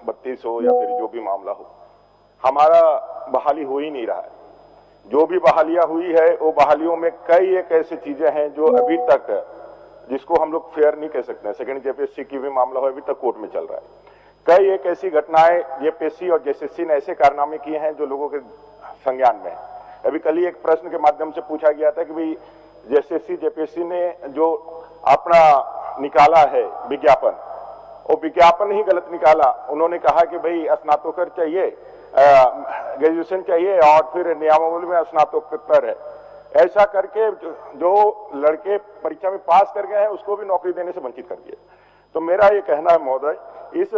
32 हो या फिर जो भी मामला हो, हमारा बहाली हो ही नहीं रहा है। जो भी बहालियां हुई है वो बहालियों में कई एक ऐसी चीजें हैं जो अभी तक, जिसको हम लोग फेयर नहीं कह सकते। सेकंड जेपीएससी की भी मामला हो, अभी तक कोर्ट में चल रहा है। कई एक ऐसी घटनाएं जेपीएससी और जेएसएससी ने ऐसे कारनामे किए हैं जो लोगों के संज्ञान में है। अभी कल ही एक प्रश्न के माध्यम से पूछा गया था कि भाई जेएसएससी जेपीएससी ने जो अपना निकाला है विज्ञापन, वो विज्ञापन ही गलत निकाला। उन्होंने कहा कि भाई स्नातकोत्तर चाहिए, ग्रेजुएशन चाहिए और फिर नियमावली में स्नातकोत्तर है। ऐसा करके जो लड़के परीक्षा में पास कर गए हैं उसको भी नौकरी देने से वंचित कर दिया। तो मेरा ये कहना है महोदय, इस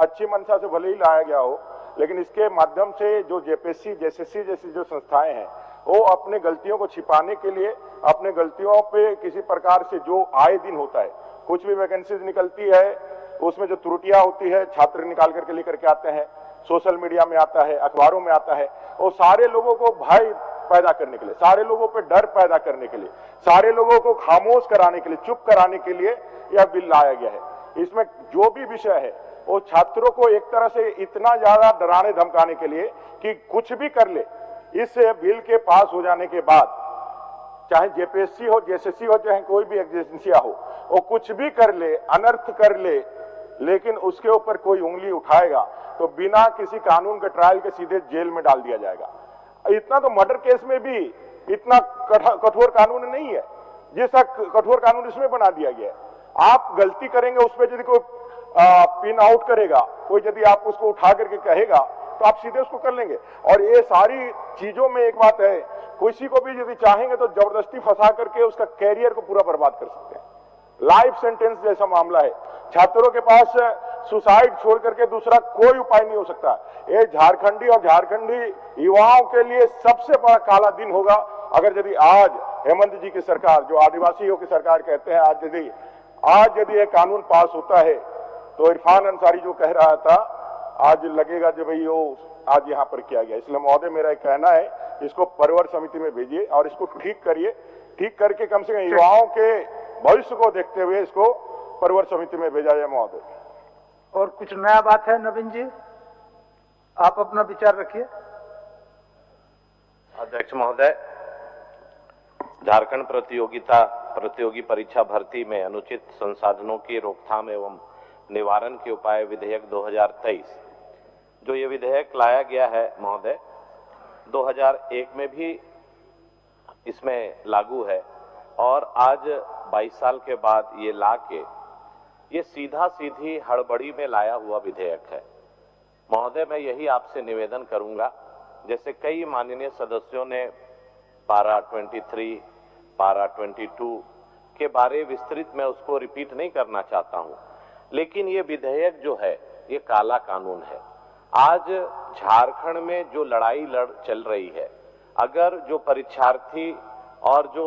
अच्छी मंशा से भले ही लाया गया हो, लेकिन इसके माध्यम से जो जेपीएससी जेएसएससी जैसी जो संस्थाएं हैं वो अपने गलतियों को छिपाने के लिए, अपने गलतियों पे किसी प्रकार से जो आए दिन होता है, कुछ भी वैकेंसीज निकलती है उसमें जो त्रुटियां होती है छात्र निकाल करके लेकर के आते हैं, सोशल मीडिया में आता है, अखबारों में आता है, वो सारे लोगों को भय पैदा करने के लिए, सारे लोगों पे डर पैदा करने के लिए, सारे लोगों को खामोश कराने के लिए, चुप कराने के लिए यह बिल लाया गया है। इसमें जो भी विषय है वो छात्रों को एक तरह से इतना ज्यादा डराने धमकाने के लिए कि कुछ भी कर ले। इस बिल के पास हो जाने के बाद चाहे जेपीएससी हो, जेएसएससी हो, चाहे कोई भी एजेंसियां हो, वो कुछ भी कर ले, अनर्थ कर ले, लेकिन उसके ऊपर कोई उंगली उठाएगा तो बिना किसी कानून के ट्रायल के सीधे जेल में डाल दिया जाएगा। इतना तो मर्डर केस में भी इतना कठोर कानून नहीं है जैसा कठोर कानून इसमें बना दिया गया है। आप गलती करेंगे, उस पर यदि कोई पिन आउट करेगा, कोई यदि आप उसको उठा करके कहेगा तो आप सीधे उसको कर लेंगे। और ये सारी चीजों में एक बात है, किसी को भी यदि चाहेंगे तो जबरदस्ती फंसा करके उसका कैरियर को पूरा बर्बाद कर सकते हैं। लाइफ सेंटेंस जैसा मामला है। छात्रों के पास सुसाइड छोड़ करके दूसरा कोई उपाय नहीं हो सकता। ये झारखंडी और झारखंडी युवाओं के लिए सबसे बड़ा काला दिन होगा अगर यदि आज हेमंत जी की सरकार, जो आदिवासियों की सरकार कहते हैं, आज यदि यह कानून पास होता है तो इरफान अंसारी जो कह रहा था, आज लगेगा जब भाई वो आज यहाँ पर किया गया। इसलिए महोदय मेरा एक कहना है, इसको परिवर समिति में भेजिए और इसको ठीक करिए। ठीक करके कम से कम युवाओं के भविष्य को देखते हुए इसको परिवर समिति में भेजा जाए महोदय। और कुछ नया बात है नवीन जी, आप अपना विचार रखिए। अध्यक्ष महोदय, झारखंड प्रतियोगी परीक्षा भर्ती में अनुचित संसाधनों की रोकथाम एवं निवारण के उपाय विधेयक 2023, जो ये विधेयक लाया गया है महोदय, 2001 में भी इसमें लागू है और आज 22 साल के बाद ये ला के ये सीधी हड़बड़ी में लाया हुआ विधेयक है। महोदय, मैं यही आपसे निवेदन करूंगा, जैसे कई माननीय सदस्यों ने पारा 23, पारा 22 के बारे विस्तृत में उसको रिपीट नहीं करना चाहता हूं, लेकिन ये विधेयक जो है ये काला कानून है। आज झारखंड में जो लड़ाई चल रही है, अगर जो परीक्षार्थी और जो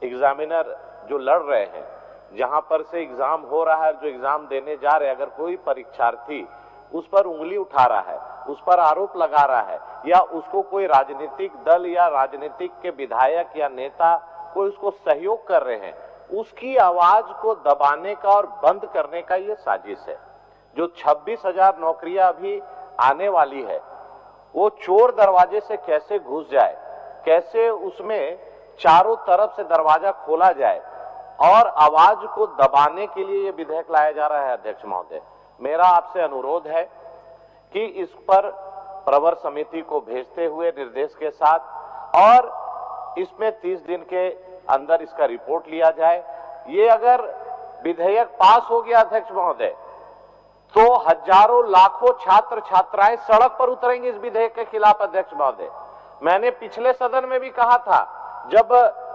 एग्जामिनर जो लड़ रहे हैं, जहां पर से एग्जाम हो रहा है, जो एग्जाम देने जा रहे हैं, अगर कोई परीक्षार्थी उस पर उंगली उठा रहा है, उस पर आरोप लगा रहा है, या उसको कोई राजनीतिक दल या राजनीतिक के विधायक या नेता कोई उसको सहयोग कर रहे हैं, उसकी आवाज को दबाने का और बंद करने का ये साजिश है। जो 26,000 नौकरियां अभी आने वाली है, वो चोर दरवाजे से कैसे घुस जाए, कैसे उसमें चारों तरफ से दरवाजा खोला जाए और आवाज को दबाने के लिए ये विधेयक लाया जा रहा है। अध्यक्ष महोदय, मेरा आपसे अनुरोध है कि इस पर प्रवर समिति को भेजते हुए निर्देश के साथ और इसमें 30 दिन के अंदर इसका रिपोर्ट लिया जाए। ये अगर विधेयक पास हो गया अध्यक्ष महोदय, तो हजारों लाखों छात्र छात्राएं सड़क पर उतरेंगे इस विधेयक के खिलाफ। अध्यक्ष महोदय, मैंने पिछले सदन में भी कहा था, जब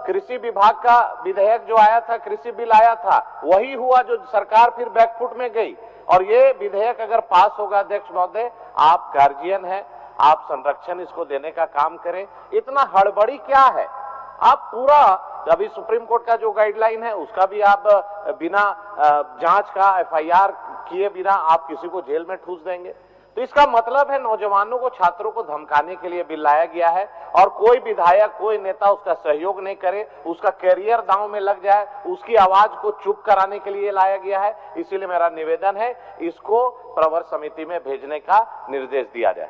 कृषि विभाग का विधेयक जो आया था, कृषि बिल आया था, वही हुआ जो सरकार फिर बैकफुट में गई। और ये विधेयक अगर पास होगा अध्यक्ष महोदय, आप गार्जियन हैं, आप संरक्षण इसको देने का काम करें। इतना हड़बड़ी क्या है? आप पूरा अभी सुप्रीम कोर्ट का जो गाइडलाइन है उसका भी आप बिना जांच का एफआईआर किए बिना आप किसी को जेल में ठूस देंगे। तो इसका मतलब है नौजवानों को, छात्रों को धमकाने के लिए बिल लाया गया है और कोई विधायक, कोई नेता उसका सहयोग नहीं करे, उसका कैरियर दांव में लग जाए, उसकी आवाज को चुप कराने के लिए लाया गया है। इसीलिए मेरा निवेदन है, इसको प्रवर समिति में भेजने का निर्देश दिया जाए।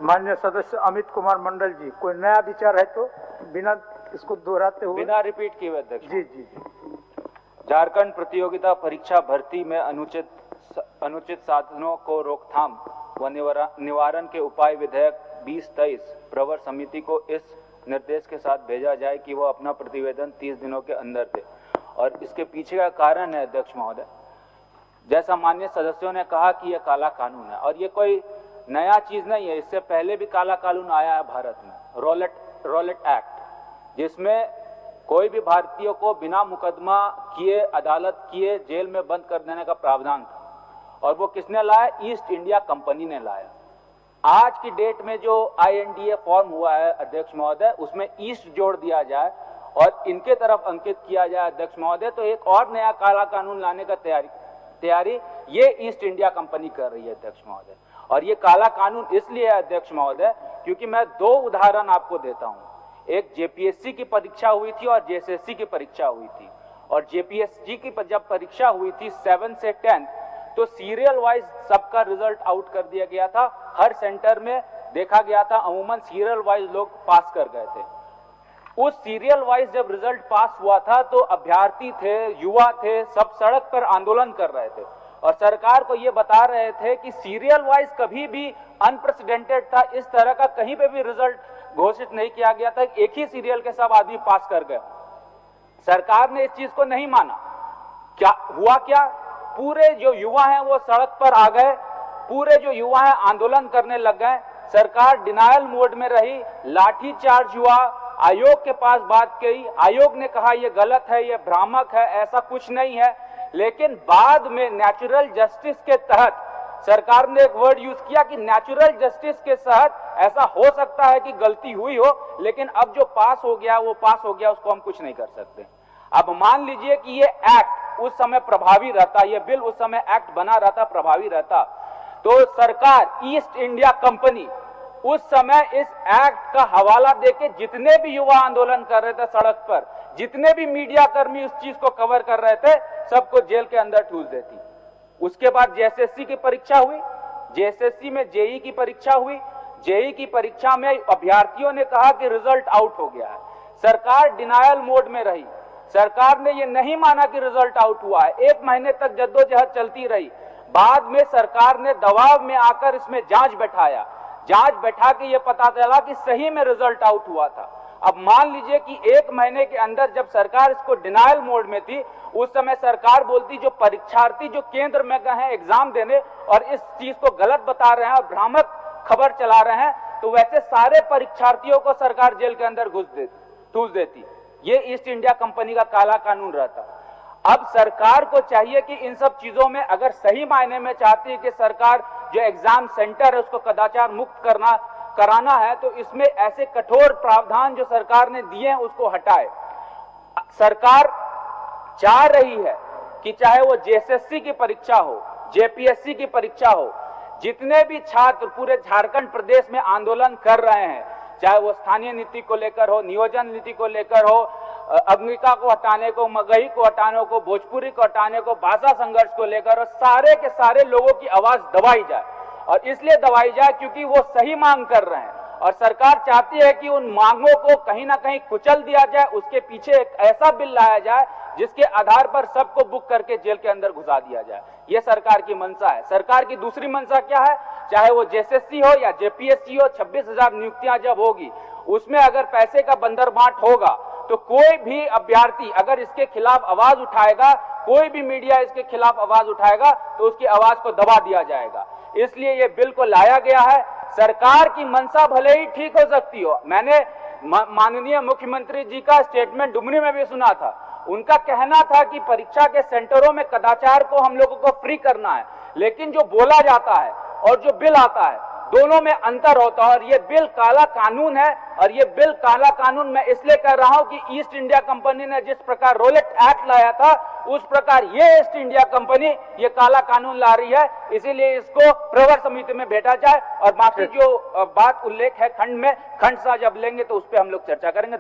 माननीय सदस्य अमित कुमार मंडल जी, कोई नया विचार है तो बिना इसको दोहराते हुए। बिना रिपीट किए हुए अध्यक्ष जी जी जी। झारखंड प्रतियोगिता परीक्षा भर्ती में अनुचित साधनों को रोकथाम व निवारण के उपाय विधेयक 2023 प्रवर समिति को इस निर्देश के साथ भेजा जाए कि वह अपना प्रतिवेदन 30 दिनों के अंदर दे। और इसके पीछे का कारण है अध्यक्ष महोदय, जैसा माननीय सदस्यों ने कहा कि यह काला कानून है और ये कोई नया चीज नहीं है। इससे पहले भी काला कानून आया है भारत में, रॉलेट एक्ट, जिसमें कोई भी भारतीयों को बिना मुकदमा किए, अदालत किए जेल में बंद कर देने का प्रावधान था। और वो किसने लाया? ईस्ट इंडिया कंपनी ने लाया। आज की डेट में जो INDA फॉर्म हुआ है अध्यक्ष महोदय, उसमें ईस्ट जोड़ दिया जाए और इनके तरफ अंकित किया जाए अध्यक्ष महोदय, तो एक और नया काला कानून लाने का तैयारी ये ईस्ट इंडिया कंपनी कर रही है अध्यक्ष महोदय। और ये काला कानून इसलिए है अध्यक्ष महोदय क्योंकि मैं 2 उदाहरण आपको देता हूं। एक JPSC की परीक्षा हुई थी और JSSC की परीक्षा हुई थी। और JPSC की जब परीक्षा हुई थी 7 से 10 तो सीरियल वाइज सबका रिजल्ट आउट कर दिया गया था। हर सेंटर में देखा गया था अमूमन सीरियल वाइज लोग पास कर गए थे। उस सीरियल वाइज जब रिजल्ट पास हुआ था तो अभ्यर्थी थे, युवा थे, सब सड़क पर आंदोलन कर रहे थे और सरकार को ये बता रहे थे कि सीरियल वाइज कभी भी अनप्रेसिडेंटेड था, इस तरह का कहीं पे भी रिजल्ट घोषित नहीं किया गया था। एक ही सीरियल के सब आदमी पास कर गए। सरकार ने इस चीज को नहीं माना। क्या हुआ? क्या पूरे जो युवा हैं वो सड़क पर आ गए, पूरे जो युवा हैं आंदोलन करने लग गए। सरकार डिनायल मोड में रही, लाठी चार्ज हुआ, आयोग के पास बात कही, आयोग ने कहा ये गलत है, ये भ्रामक है, ऐसा कुछ नहीं है। लेकिन बाद में नेचुरल जस्टिस के तहत सरकार ने एक वर्ड यूज किया कि नेचुरल जस्टिस के तहत ऐसा हो सकता है कि गलती हुई हो, लेकिन अब जो पास हो गया वो पास हो गया, उसको हम कुछ नहीं कर सकते। अब मान लीजिए कि ये एक्ट उस समय प्रभावी रहता, ये बिल उस समय एक्ट बना रहता, प्रभावी रहता, तो सरकार ईस्ट इंडिया कंपनी उस समय इस एक्ट का हवाला देके जितने भी युवा आंदोलन कर रहे थे सड़क पर, जितने भी मीडिया कर्मी उस चीज को कवर कर रहे थे, सबको जेल के अंदर ठूस देती। उसके बाद JSSC की परीक्षा हुई, JSSC में JEE की परीक्षा हुई। JEE की परीक्षा में अभ्यर्थियों ने कहा कि रिजल्ट आउट हो गया है। सरकार डिनायल मोड में रही, सरकार ने यह नहीं माना कि रिजल्ट आउट हुआ है। 1 महीने तक जद्दोजहद चलती रही। बाद में सरकार ने दबाव में आकर इसमें जांच बैठाया, जांच बैठा के ये पता चला कि सही में रिजल्ट आउट हुआ था। अब मान लीजिए कि 1 महीने के अंदर जब सरकार इसको डिनायल मोड में थी, उस समय सरकार बोलती जो परीक्षार्थी जो केंद्र में गए हैं एग्जाम देने और इस चीज को गलत बता रहे हैं और भ्रामक खबर चला रहे हैं, तो वैसे सारे परीक्षार्थियों को सरकार जेल के अंदर ठूस देती। ये ईस्ट इंडिया कंपनी का काला कानून रहता। अब सरकार को चाहिए कि इन सब चीजों में अगर सही मायने में चाहती है कि सरकार जो एग्जाम सेंटर है उसको कदाचार मुक्त कराना है, तो इसमें ऐसे कठोर प्रावधान जो सरकार ने दिए हैं उसको हटाए। सरकार चाह रही है कि चाहे वो JSSC की परीक्षा हो, JPSC की परीक्षा हो, जितने भी छात्र पूरे झारखंड प्रदेश में आंदोलन कर रहे हैं, चाहे वो स्थानीय नीति को लेकर हो, नियोजन नीति को लेकर हो, अग्निका को हटाने को, मगही को हटाने को, भोजपुरी को हटाने को, भाषा संघर्ष को लेकर हो, सारे के सारे लोगों की आवाज दबाई जाए। और इसलिए दबाई जाए क्योंकि वो सही मांग कर रहे हैं और सरकार चाहती है कि उन मांगों को कहीं ना कहीं कुचल दिया जाए। उसके पीछे एक ऐसा बिल लाया जाए जिसके आधार पर सबको बुक करके जेल के अंदर घुसा दिया जाए। ये सरकार की मंशा है। सरकार की दूसरी मंशा क्या है? चाहे वो JSSC हो या JPSC हो, 26,000 नियुक्तियां जब होगी, उसमें अगर पैसे का बंदरबांट होगा तो कोई भी अभ्यर्थी अगर इसके खिलाफ आवाज उठाएगा, कोई भी मीडिया इसके खिलाफ आवाज उठाएगा तो उसकी आवाज को दबा दिया जाएगा। इसलिए ये बिल को लाया गया है। सरकार की मंशा भले ही ठीक हो सकती हो, मैंने माननीय मुख्यमंत्री जी का स्टेटमेंट डुमरी में भी सुना था। उनका कहना था कि परीक्षा के सेंटरों में कदाचार को हम लोगों को फ्री करना है, लेकिन जो बोला जाता है और जो बिल आता है दोनों में अंतर होता है। और ये बिल काला कानून है, और ये बिल काला कानून मैं इसलिए कह रहा हूं कि ईस्ट इंडिया कंपनी ने जिस प्रकार रोलेट एक्ट लाया था, उस प्रकार ये ईस्ट इंडिया कंपनी ये काला कानून ला रही है। इसीलिए इसको प्रवर समिति में भेजा जाए, और बाकी जो बात उल्लेख है खंड में, खंड सा जब लेंगे तो उस पर हम लोग चर्चा करेंगे।